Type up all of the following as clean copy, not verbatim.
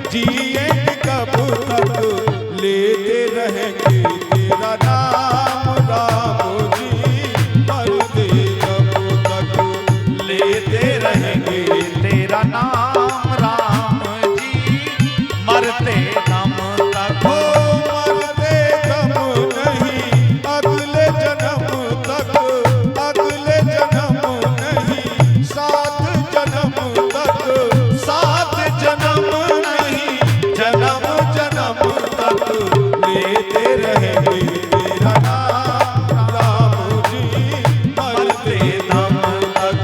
जिएंगे कब तक लेते रहेंगे तेरा नाम राम जी, मरते कब तक लेते रहेंगे तेरा नाम राम जी, मरते दम तक। हो मरते दम नहीं अगले जन्म तक, अगले जन्म नहीं सात जन्म तक, सात जन्म नहीं जन्म जन्म तक लेते रहेंगे तेरा नाम राम जी, मरते दम तक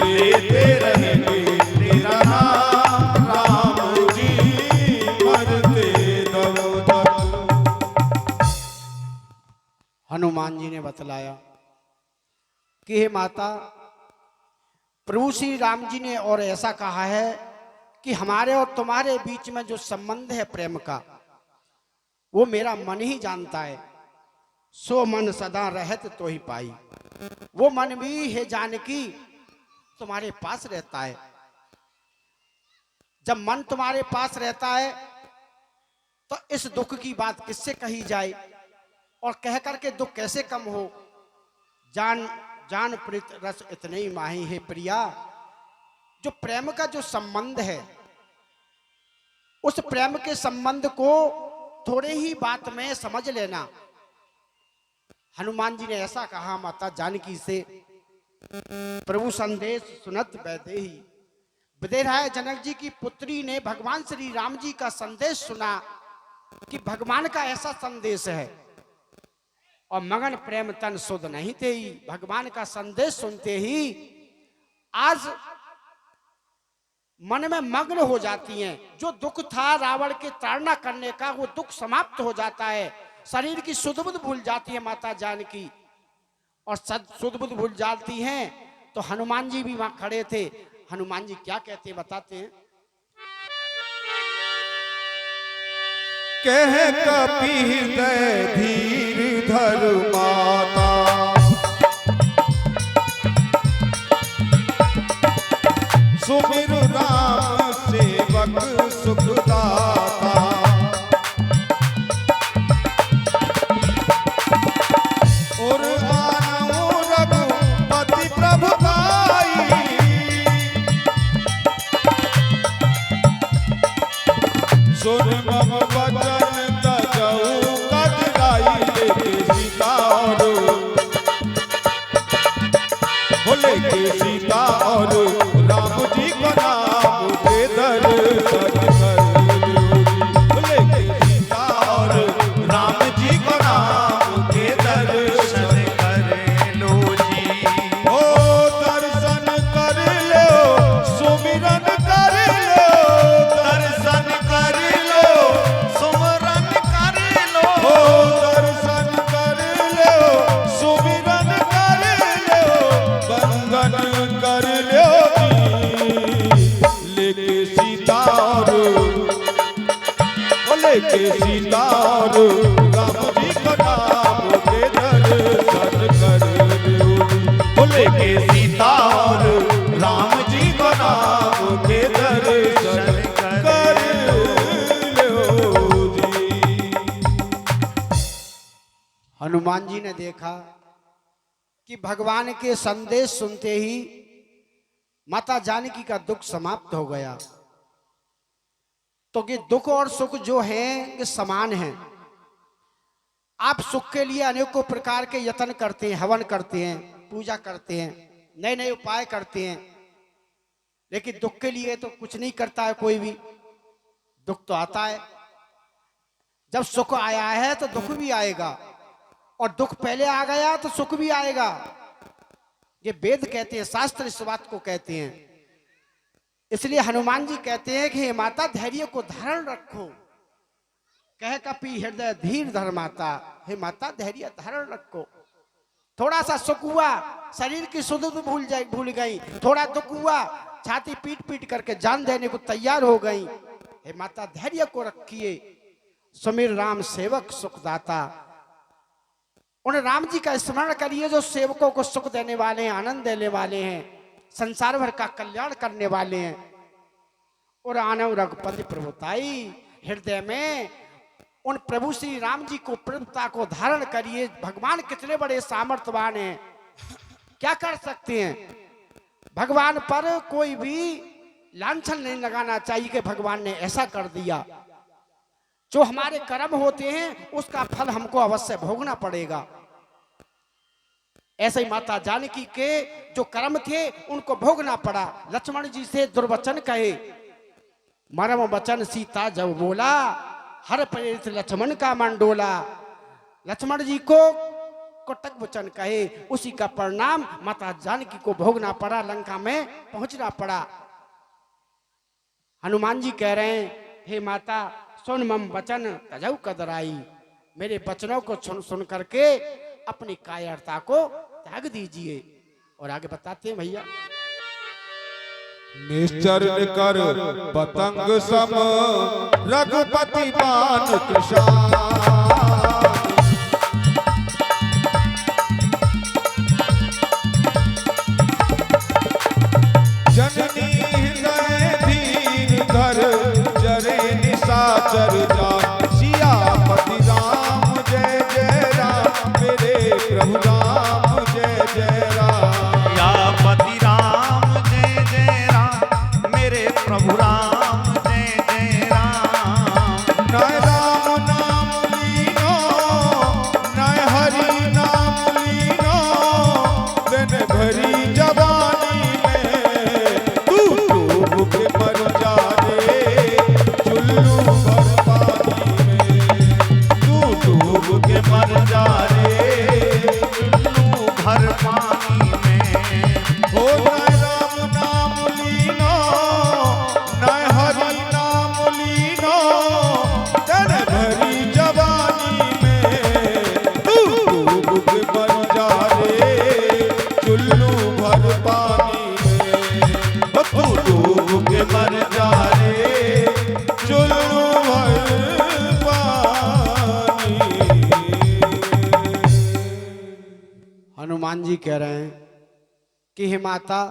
लेते रहेंगे तेरा नाम राम जी, मरते दम तक। हनुमान जी ने बतलाया कि हे माता, प्रभु श्री राम जी ने और ऐसा कहा है कि हमारे और तुम्हारे बीच में जो संबंध है प्रेम का, वो मेरा मन ही जानता है। सो मन सदा रहत तो ही पाई। वो मन भी है जानकी तुम्हारे पास रहता है। जब मन तुम्हारे पास रहता है तो इस दुख की बात किससे कही जाए, और कह करके दुख कैसे कम हो। जान जान प्रीत रस इतने ही माही है प्रिया। जो प्रेम का जो संबंध है, उस प्रेम के संबंध को थोड़े ही बात में समझ लेना। हनुमान जी ने ऐसा कहा माता जानकी से। प्रभु संदेश सुनत वैदेही। विदेहाय जनक जी की पुत्री ने भगवान श्री राम जी का संदेश सुना कि भगवान का ऐसा संदेश है, और मगन प्रेम तन सुध नहीं थे ही। भगवान का संदेश सुनते ही आज मन में मग्न हो जाती हैं। जो दुख था रावण के ताड़ना करने का, वो दुख समाप्त हो जाता है। शरीर की सुध बुध भूल जाती है माता जानकी, और सुध बुध भूल जाती हैं। तो हनुमान जी भी वहां खड़े थे। हनुमान जी क्या कहते हैं बताते हैं। कह कपीहृदय धीर धर माता, सुमिर राम सेवक सुखदाता। और आनऊ रघुपति प्रभु भाई, सुन मम वचन तजऊ कद गाई। लेके सीता लेके सीता और राम जी को नाम दे दर्शन कर लो। लेके सीता और राम जी को नाम दे दर्शन कर लो जी। ओ दर्शन कर लो, सुमिरन कर लो, दर्शन कर लो, सुमरन कर लो। ओ दर्शन कर लो, सुमिरन कर लो, वंदन कर लो जी। लेके सीता और लेके सीता और राम जी को नाम दे दर्शन कर लो। लेके सीता और राम जी को नाम के दर्शन कर लो जी। हनुमान जी ने देखा कि भगवान के संदेश सुनते ही माता जानकी का दुख समाप्त हो गया। तो ये दुख और सुख जो हैं ये समान हैं। आप सुख के लिए अनेकों प्रकार के यत्न करते हैं, हवन करते हैं, पूजा करते हैं, नए नए उपाय करते हैं, लेकिन दुख के लिए तो कुछ नहीं करता है कोई भी। दुख तो आता है। जब सुख आया है तो दुख भी आएगा, और दुख पहले आ गया तो सुख भी आएगा। ये वेद कहते हैं, शास्त्र इस बात को कहते हैं। इसलिए हनुमान जी कहते हैं कि हे माता धैर्य को धारण रखो। कह कपि हृदय धीर धर माता। हे माता धैर्य धारण रखो। थोड़ा सा सुख हुआ, शरीर की सुध भूल गई। थोड़ा दुख हुआ, छाती पीट पीट करके जान देने को तैयार हो गई। हे माता धैर्य को रखिए। सुमिर राम सेवक सुखदाता। उन राम जी का स्मरण करिए जो सेवकों को सुख देने वाले हैं, आनंद देने वाले हैं, संसार भर का कल्याण करने वाले हैं। और आनव रघुपति प्रभुताई, हृदय में उन प्रभु श्री राम जी को प्रभुता को धारण करिए। भगवान कितने बड़े सामर्थ्यवान हैं, क्या कर सकते हैं। भगवान पर कोई भी लांछन नहीं लगाना चाहिए कि भगवान ने ऐसा कर दिया। जो हमारे कर्म होते हैं उसका फल हमको अवश्य भोगना पड़ेगा। ऐसे ही माता जानकी के जो कर्म थे उनको भोगना पड़ा। लक्ष्मण जी से दुर्वचन कहे, मरम वचन सीता जब बोला, हर प्रेरित लक्ष्मण का मन डोला। लक्ष्मण जी को कटक वचन कहे, उसी का परिणाम माता जानकी को भोगना पड़ा, लंका में पहुंचना पड़ा। हनुमान जी कह रहे हैं, हे माता सुन मम वचन तजौ कदराई, मेरे वचनों को सुन करके अपनी कायरता को त्याग दीजिए। और आगे बताते हैं भैया, निश्चर कर पतंग सम रघुपति बान कृशान, जननी हृदय धीर धर जरे निशाचर जान। सियापति राम जय जय राम, मेरे प्रभु राम जय जय राम। या पति राम जय जय राम, मेरे प्रभु राम जय जय राम। नय राम नाम लीनो, नय हरि नाम लीनो, दिन भरी जवानी में तू डूब के मर जा रे चुल्लू भर पानी में। तू डूब के मर जा रे चुल्लू भर पानी में। हो नय राम नाम लीनो, नय हरि नाम लीनो, दिन भरी जवानी में तू डूब के मर जा रे चुल्लू भर पानी में। तू डूब के मर जा रे चुल्लू भर पानी। हनुमान जी कह रहे हैं कि हे माता,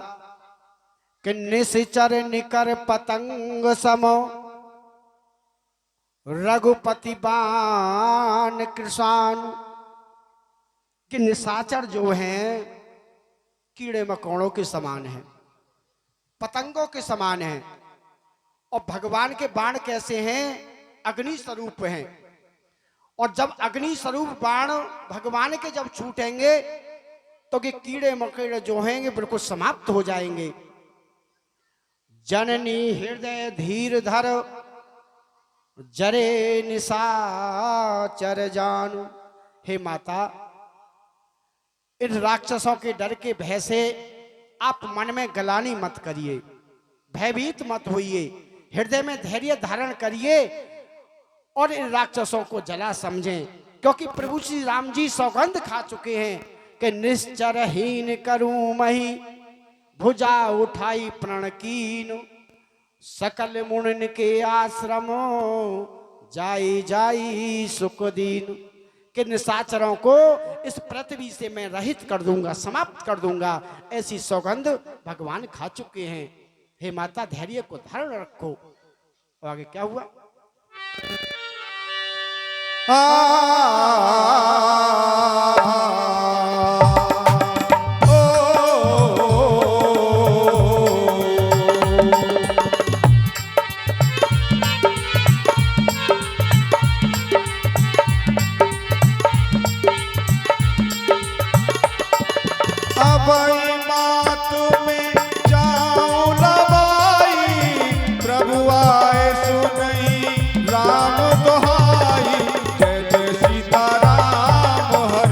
कि निश्चर निकर पतंग समो रघुपति बान कृषान, कि निशाचर जो हैं कीड़े मकोड़ों के समान हैं, पतंगों के समान हैं। और भगवान के बाण कैसे हैं, अग्नि स्वरूप हैं। और जब अग्नि स्वरूप बाण भगवान के जब छूटेंगे तो कि कीड़े मकोड़े जो हैं बिल्कुल समाप्त हो जाएंगे। जननी हृदय धीर धर जरे निशाचर जानु, हे माता इन राक्षसों के डर के भय से आप मन में गलानी मत करिए, भयभीत मत होइए, हृदय में धैर्य धारण करिए और इन राक्षसों को जला समझें। क्योंकि प्रभु श्री राम जी सौगंध खा चुके हैं कि निश्चरहीन करूं मही, भुजा उठाई प्रण कीन, सकल मुनिन के आश्रमो जाई जाई सुख दीन। कि निशाचरों को इस पृथ्वी से मैं रहित कर दूंगा, समाप्त कर दूंगा, ऐसी सौगंध भगवान खा चुके हैं। हे माता धैर्य को धारण रखो। और आगे क्या हुआ, अबई मात में जाऊं लबाई, प्रभु आए सुनई राम दोहाई। जय जय सीता राम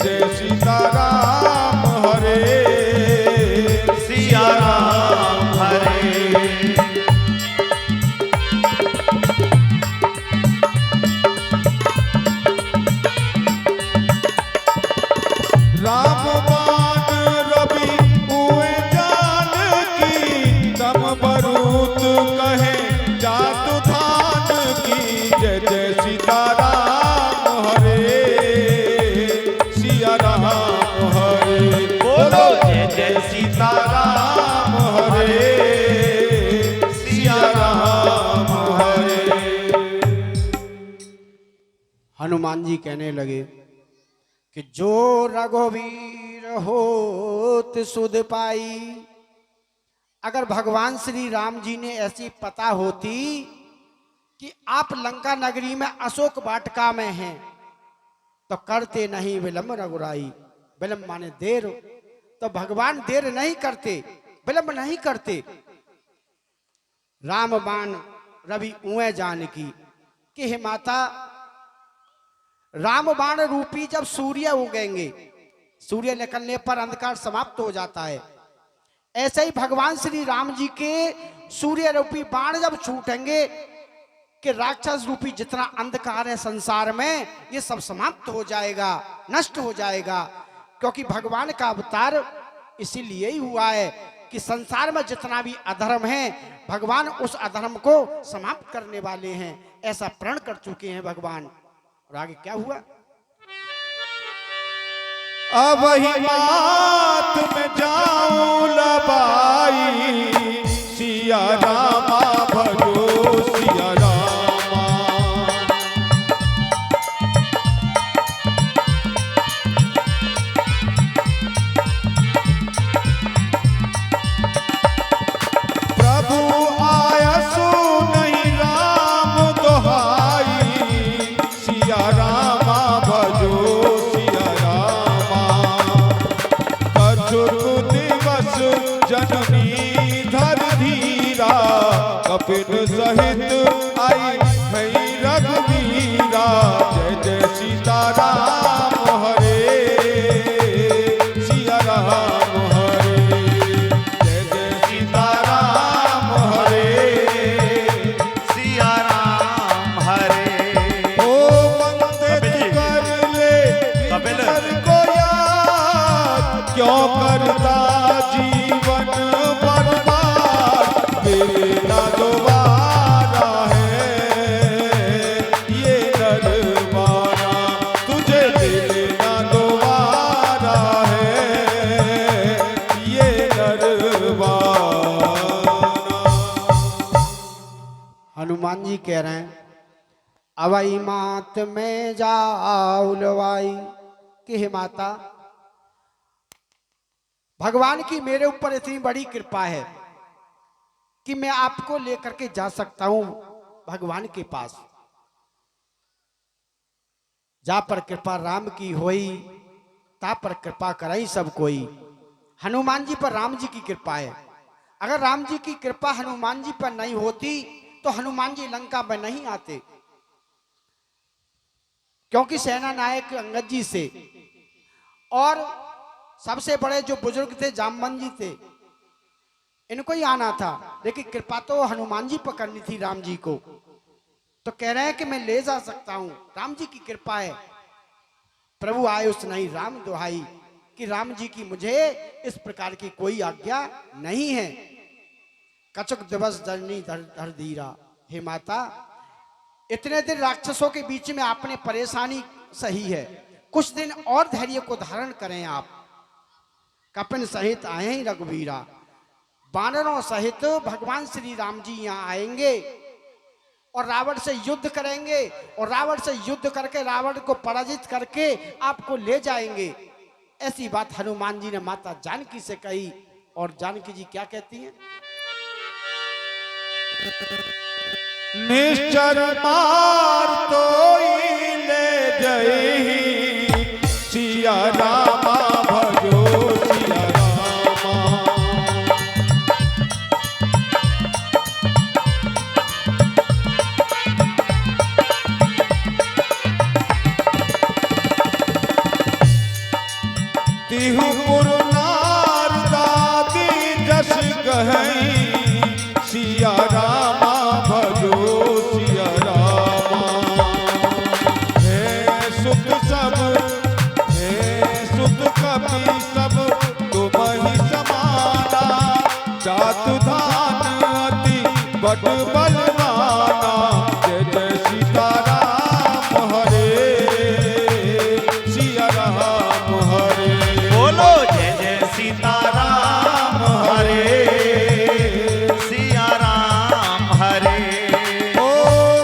जय सीताराम हरे सिया राम हरे। राम बाण रवि हुए जानकी तम बरूत कहे जातु धान की जय जय सीताराम हरे सिया राम हरे बोलो जय जय सीताराम हरे सिया राम हरे। हनुमान जी कहने लगे कि जो रघुवीर होत सुध पाई। अगर भगवान श्री राम जी ने ऐसी पता होती कि आप लंका नगरी में अशोक वाटिका में हैं तो करते नहीं विलंब रघुराई। विलंब माने देर, तो भगवान देर नहीं करते, विलंब नहीं करते। राम बाण रवि उए जानकी कि हे माता, राम बाण रूपी जब सूर्य उगेंगे, सूर्य निकलने पर अंधकार समाप्त हो जाता है, ऐसे ही भगवान श्री राम जी के सूर्य रूपी बाण जब छूटेंगे कि राक्षस रूपी जितना अंधकार है संसार में ये सब समाप्त हो जाएगा, नष्ट हो जाएगा। क्योंकि भगवान का अवतार इसीलिए ही हुआ है कि संसार में जितना भी अधर्म है भगवान उस अधर्म को समाप्त करने वाले हैं, ऐसा प्रण कर चुके हैं भगवान। और आगे क्या हुआ? अब ही बात में जाऊं लबाई सिया रामा भजो सिया रामा। प्रभु आयसु नहीं राम दोहाई सिया रामा भजो सिया रामा। कछुक दिवस जननी धर धीरा कपिन सहित आई है रघुवीरा जय जय सीताराम हरे सिया राम हरे जय जय सीताराम हरे सिया राम हरे। ओ बंदे कर ले कपिल। कर को याद क्यों करता जीवन बर्बाद मेरा दोबारा है ये नरवाना तुझे देना दोबारा है ये नरवाना। हनुमान जी कह रहे हैं अवई मात में जाऊ लवाई कि हे माता, भगवान की मेरे ऊपर इतनी बड़ी कृपा है कि मैं आपको लेकर के जा सकता हूं भगवान के पास। जा पर कृपा राम की होई ता पर कृपा करई सब कोई। हनुमान जी पर राम जी की कृपा है। अगर राम जी की कृपा हनुमान जी पर नहीं होती तो हनुमान जी लंका में नहीं आते, क्योंकि सेना नायक अंगद जी से और सबसे बड़े जो बुजुर्ग थे जामवंत जी थे, इनको ही आना था, लेकिन कृपा तो हनुमान जी पर करनी थी राम जी को। तो कह रहे हैं कि मैं ले जा सकता हूं, राम जी की कृपा है। प्रभु आए उस नहीं राम दुहाई कि राम जी की मुझे इस प्रकार की कोई आज्ञा नहीं है। कचुक दिवस धरनी धर धीरा। हे माता, इतने दिन राक्षसों के बीच में आपने परेशानी सही है, कुछ दिन और धैर्य को धारण करें आप। कपिन सहित आए हैं रघुवीरा, वानरों सहित भगवान श्री राम जी यहाँ आएंगे और रावण से युद्ध करेंगे और रावण से युद्ध करके रावण को पराजित करके आपको ले जाएंगे। ऐसी बात हनुमान जी ने माता जानकी से कही। और जानकी जी क्या कहती हैं? निश्चर मार तो ले जई सिया रामा भजो सिया रामा। टिहुपुर नारदादी जस गहई सिया रामा भजो सिया रामा। हे सुख सब हे सुख कपि सब तुम ही समाना। जातु धान अति बट बलवाना। जय जय सीताराम हरे सिया राम हरे। बोलो जय जय सीताराम हरे सिया राम हरे। ओ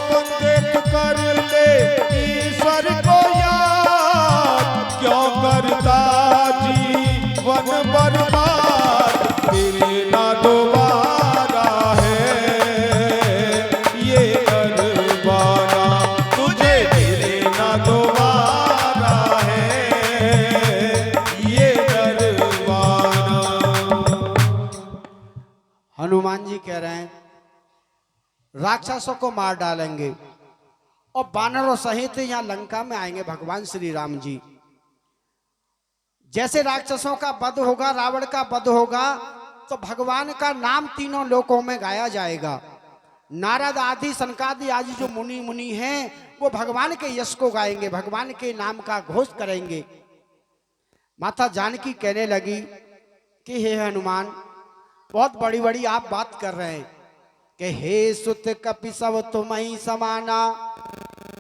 बंदे कर ले ईश्वर को याद। क्यों करता जीवन बर्बाद। तेरे ना दोबारा है ये दरबारा। तुझे तेरे ना दोबारा है ये दरबारा। हनुमान जी कह रहे हैं राक्षसों को मार डालेंगे और वानरों सहित यहाँ लंका में आएंगे भगवान श्री राम जी। जैसे राक्षसों का वध होगा, रावण का वध होगा, तो भगवान का नाम तीनों लोकों में गाया जाएगा। नारद आदि सनकादि आदि जो मुनि हैं वो भगवान के यश को गाएंगे, भगवान के नाम का घोष करेंगे। माता जानकी कहने लगी कि हे हनुमान, बहुत बड़ी बड़ी आप बात कर रहे हैं कि हे सुत कपि सब तुम ही समाना।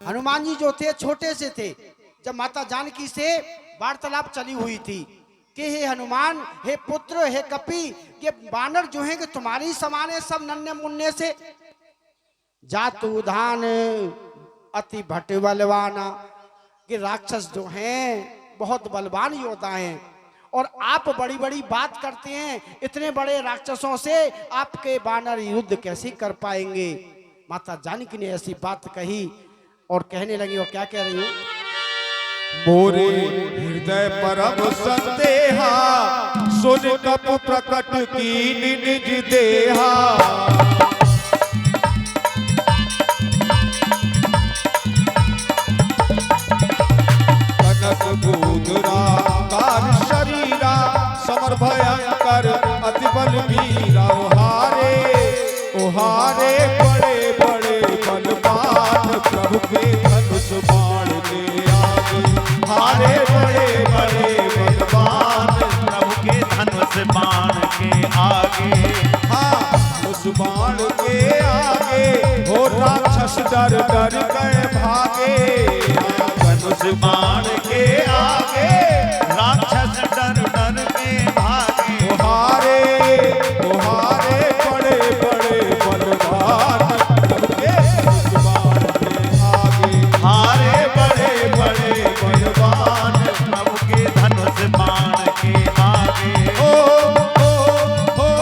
हनुमान जी जो थे छोटे से थे, जब माता जानकी से वार्तालाप चली हुई थी कि हे हनुमान, हे पुत्र, हे कपि, ये बानर जो हैं कि तुम्हारी समान है सब नन्हे मुन्ने से। जातु धान अति भट बलवाना, कि राक्षस जो हैं बहुत बलवान योद्धा हैं और आप बड़ी बड़ी बात करते हैं। इतने बड़े राक्षसों से आपके बानर युद्ध कैसे कर पाएंगे। माता जानकी ने ऐसी बात कही और कहने लगी, और क्या कह रही हूँ, मोरे हृदय परम संदेहा। सुन कप प्रकट की निज देहा। कनक बूदरा कार शरीरा। समर भयंकर अति बलवीरा। ओहारे बड़े बड़े बलवान। प्रभु के धनुष बाण ले आगे। हारे बड़े बड़े बलवान। प्रभु के धनुष बाण के आगे। हाँ उस बाण के आगे हो राक्षस डर डर गए भागे। धनुष बाण के आगे राक्षस डर डर के भागे। ओहारे बड़े बड़े बलवान। प्रभु के धनुष बाण के आगे। हारे बड़े बड़े बलवान। प्रभु के धनुष बाण के आगे। ओ ओ ओ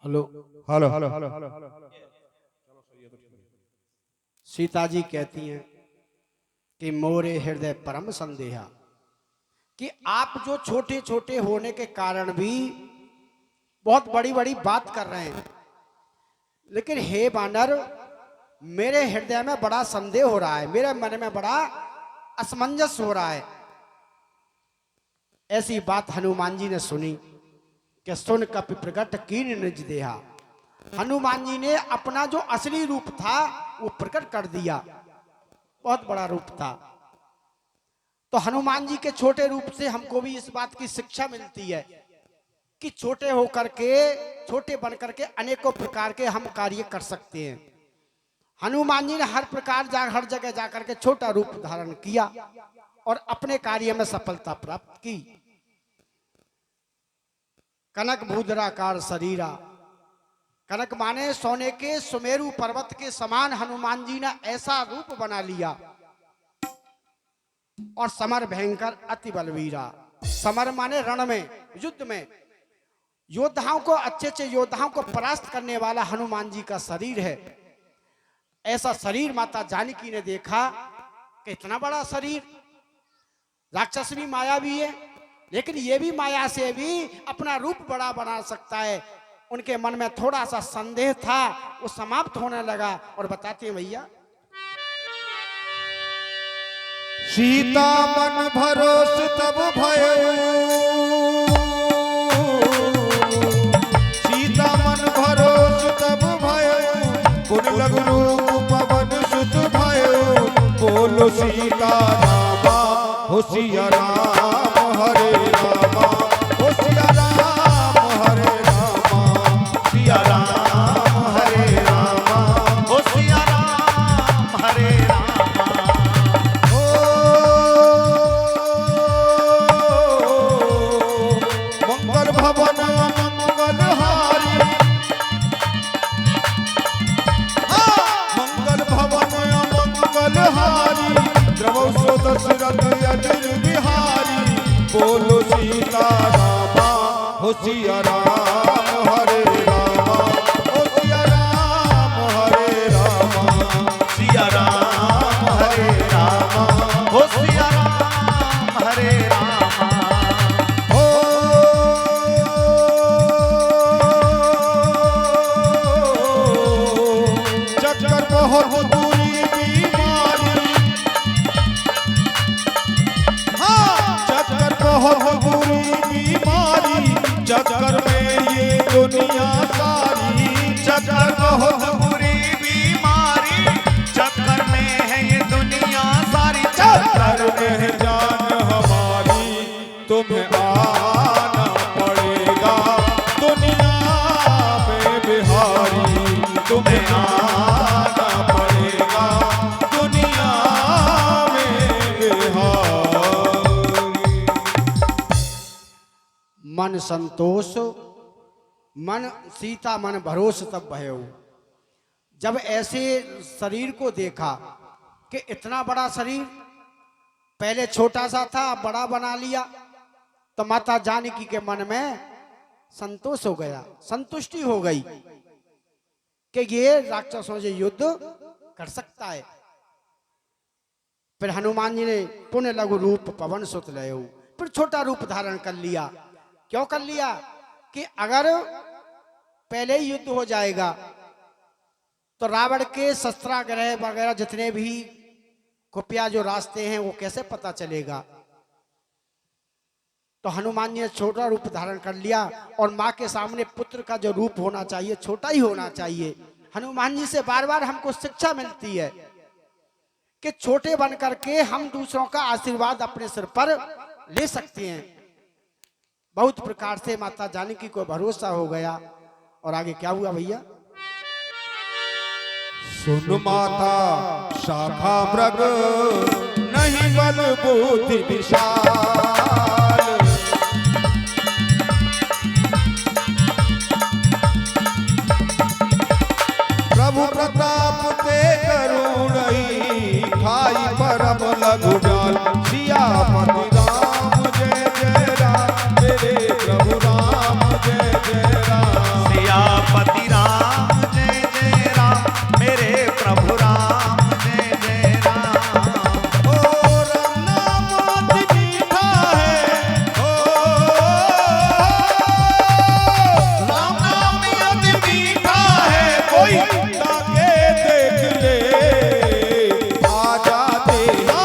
हेलो। हेलो। सीता जी कहती हैं कि मोरे हृदय परम संदेहा, कि आप जो छोटे छोटे होने के कारण भी बहुत बड़ी बड़ी बात कर रहे हैं, लेकिन हे बानर, मेरे हृदय में बड़ा संदेह हो रहा है, मेरे मन में बड़ा असमंजस हो रहा है। ऐसी बात हनुमान जी ने सुनी कि सुन कपि प्रकट कीन निज देहा। हनुमान जी ने अपना जो असली रूप था वो प्रकट कर दिया, बहुत बड़ा रूप था। तो हनुमान जी के छोटे रूप से हमको भी इस बात की शिक्षा मिलती है कि छोटे होकर के, छोटे बन करके अनेकों प्रकार के हम कार्य कर सकते हैं। हनुमान जी ने हर प्रकार हर जगह जाकर के छोटा रूप धारण किया और अपने कार्य में सफलता प्राप्त की। कनक भूधराकार शरीरा, कनक माने सोने के सुमेरु पर्वत के समान हनुमान जी ने ऐसा रूप बना लिया। और समर भयंकर अति बलवीरा, समर माने रण में, युद्ध में योद्धाओं को, अच्छे अच्छे योद्धाओं को परास्त करने वाला हनुमान जी का शरीर है। ऐसा शरीर माता जानकी ने देखा कि इतना बड़ा शरीर, राक्षस भी माया भी है, लेकिन ये भी माया से भी अपना रूप बड़ा बना सकता है। उनके मन में थोड़ा सा संदेह था, वो समाप्त होने लगा। और बताते हैं भैया, सीता मन भरोस तब भयो, सीता मन भरोस तब भयो, पुन लघु रूप पवन सुत भयो, बोलो सीता रामा हो सिया राम हरे रामा, हो सिया राम हरे रामा, सिया राम हरे रामा, हो सिया राम हरे रामा। मंगल भवन मंगल हारी, मंगल भवन मंगल हारी, द्रवौ सो दशरथ अजर बिहारी, बोलो सीता रामा हो सिया राम हरे रामा, हो सिया राम हरे रामा, सिया राम हरे रामा, हो सिया राम हरे रामा। हो चक्कर बहुत बुरी बीमारी, हाँ चक्कर बहुत बुरी बीमारी, चक्कर में ये दुनिया सारी, चक्कर बहुत बुरी बीमारी, चक्कर में है ये दुनिया सारी, चक्कर में है जान हमारी, तुम्हें आना पड़ेगा दुनिया में बिहारी, तुम्हें आना पड़ेगा दुनिया में बिहारी। मन संतोष मन सीता मन भरोस तब भयो। जब ऐसे शरीर को देखा कि इतना बड़ा शरीर, पहले छोटा सा था अब बड़ा बना लिया, तो माता जानकी के मन में संतोष हो गया, संतुष्टि हो गई कि ये राक्षसों से युद्ध कर सकता है। फिर हनुमान जी ने पुण्य लघु रूप पवन सुत लयो, फिर छोटा रूप धारण कर लिया। क्यों कर लिया? कि अगर पहले ही युद्ध हो जाएगा तो रावण के शस्त्राग्रह वगैरह जितने भी खुफिया जो रास्ते हैं वो कैसे पता चलेगा। तो हनुमान जी ने छोटा रूप धारण कर लिया और माँ के सामने पुत्र का जो रूप होना चाहिए छोटा ही होना चाहिए। हनुमान जी से बार बार हमको शिक्षा मिलती है कि छोटे बन करके हम दूसरों का आशीर्वाद अपने सिर पर ले सकते हैं। बहुत प्रकार से माता जानकी को भरोसा हो गया। और आगे क्या हुआ भैया? सुन माता शाखा मृग नहीं बल बुद्धि विशाल, प्रभु प्रताप ते करुणई खाई परम लघु जाल, सियापति राम जय जय राम, मेरे प्रभु राम जय जय राम, सियापति राम जय जय राम, मेरे प्रभु राम जय जय राम। ओ राम नाम अति मीठा है, ओ राम नाम अति मीठा है, कोई ताके देख ले आ जाते, आ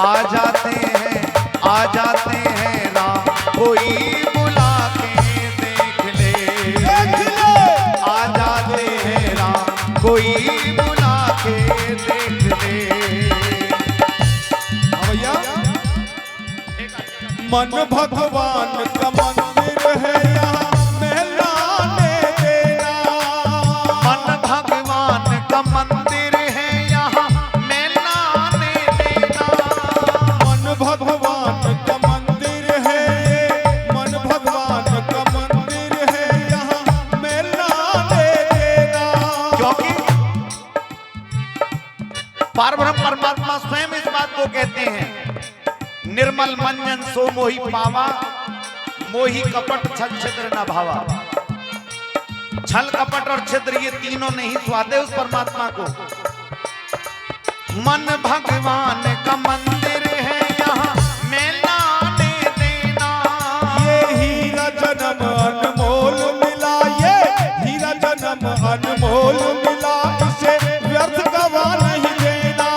आ जाते हैं राम कोई बुला के देख ले। आ जाते हैं राम कोई बुला के देख ले। भैया मन भगवान का मंदिर है यहाँ महलाने देना। मन भगवान का मंदिर है यहाँ महलाने देना। मन भगवान का मंदिर है, मन भगवान का मंदिर है यहाँ महलाने देना। क्योंकि पारब्रह्म परमात्मा स्वयं इस बात को कहते हैं, निर्मल मंजन सो मोहि पावा, मोहि कपट छल छिद्र न भावा। छल कपट और छिद्र ये तीनों नहीं स्वादे उस परमात्मा को। मन भगवान का मंदिर है यहाँ मैलाने देना। ये हीरा जन्म अनमोल मिला, ये हीरा जन्म अनमोल मिला, इसे व्यर्थ गवा नहीं देना।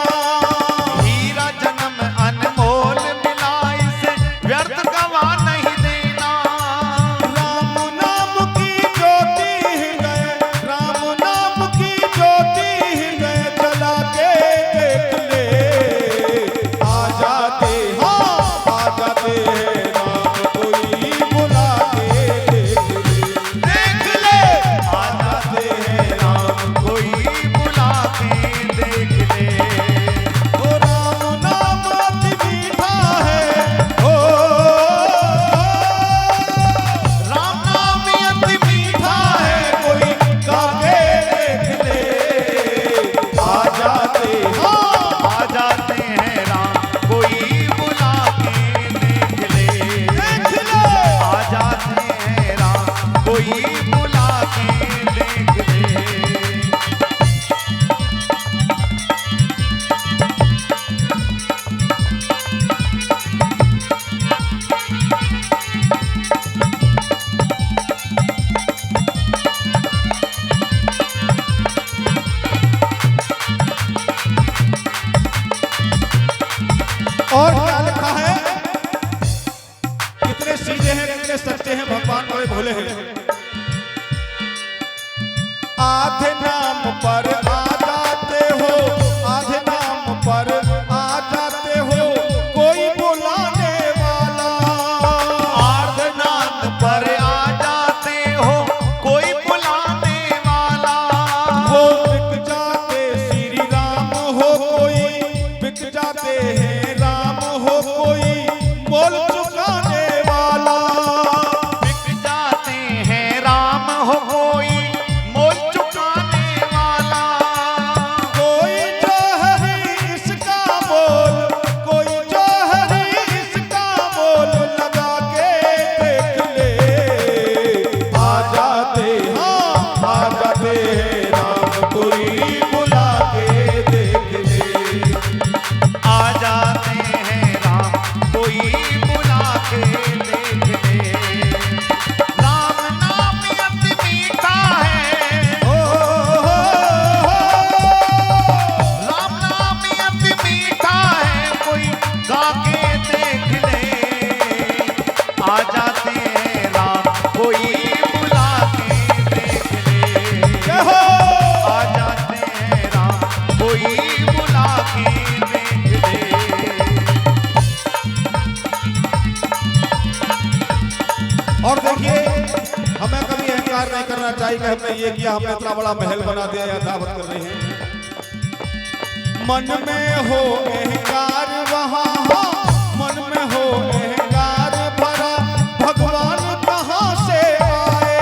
हीरा जन्म अनमोल मिला, इसे व्यर्थ गवा नहीं देना। राम नाम की ज्योति हृदय, राम नाम की ज्योति हृदय जला के देख ले। आ जाते हाँ आ जाते हैं राम कोई बुला के देख ले। आ जाते हैं राम कोई बुला के देख ले। ओ राम नाम अति मीठा है, ओ राम नाम अति मीठा है, कोई गा के देख ले। आ जाते हाँ आ जाते हैं राम कोई बुला के देख ले। आ जाते हैं राम कोई बुला के देख ले। और क्या लिखा है, कितने सीधे हैं कितने सच्चे हैं भगवान, बड़े भोले हैं। आधे नाम पर आ जाते हो, आधे नाम पर आ जाते हो, कोई बुलाने वाला। आर्धनाद पर आ जाते हो, कोई बुलाने वाला। वो बिक जाते श्री राम हो कोई, बिक जाते हैं राम हो कोई, मोल चुकाने वाला। बिक जाते हैं राम हो कोई, मोल चुकाने वाला। कोई जो है इसका मोल, कोई जो है इसका मोल लगा के देख ले। आ जाते हाँ आ जाते हैं राम कोई बुला के देख ले। आ जाते हैं राम कोई बुला के देख ले। राम नाम अति मीठा है, ओ राम नाम अति मीठा है, कोई गा के देख ले। आ जाते हैं राम कोई बुला के देख ले। जय हो। आ जाते हैं राम कोई बुला के देख ले। और देखिए हमें कभी अहंकार नहीं करना चाहिए कि हमने ये किया, हमने इतना बड़ा महल बना दिया या दावत कर रहे हैं। मन में हो अहंकार वहाँ हाँ, मन में हो अहंकार भरा, भगवान कहाँ से आए।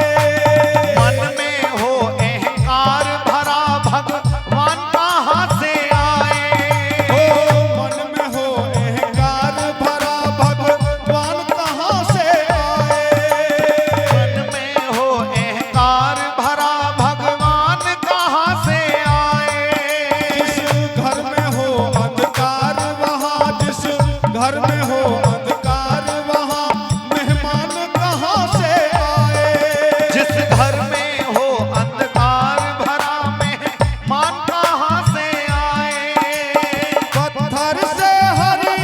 मन में हो अहंकार भरा, भगवान कहाँ से आए। हो मन में हो अहंकार भरा, भगवान कहाँ से आए। मन में हो अहंकार भरा, भगवान कहाँ से आए। जिस घर में हो अंधकार वहाँ, जिस घर में हो अंधकार वहाँ, मेहमान कहाँ से आए। जिस घर में हो अंधकार भरा, मेहमान कहाँ से आए। पत्थर से हरी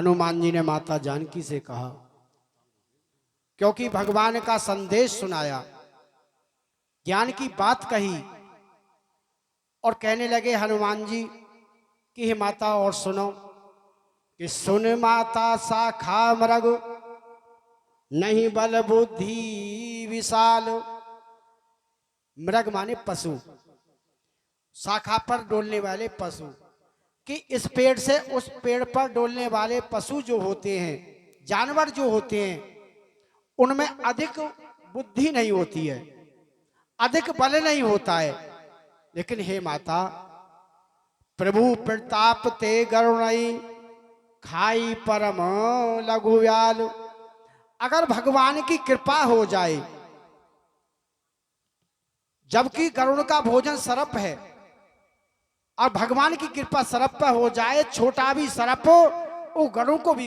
हनुमान जी ने माता जानकी से कहा, क्योंकि भगवान का संदेश सुनाया, ज्ञान की बात कही और कहने लगे हनुमान जी कि हे माता और सुनो कि सुन माता शाखा मृग नहीं बल बुद्धि विशाल। मृग माने पशु, शाखा पर डोलने वाले पशु, कि इस पेड़ से उस पेड़ पर डोलने वाले पशु जो होते हैं, जानवर जो होते हैं, उनमें अधिक बुद्धि नहीं होती है, अधिक बल नहीं होता है। लेकिन हे माता, प्रभु प्रताप ते गरुणई खाई परम लघु व्याल। अगर भगवान की कृपा हो जाए, जबकि गरुड़ का भोजन सर्प है, और भगवान की कृपा सर्प पर हो जाए, छोटा भी सर्प वो गरुड़ को भी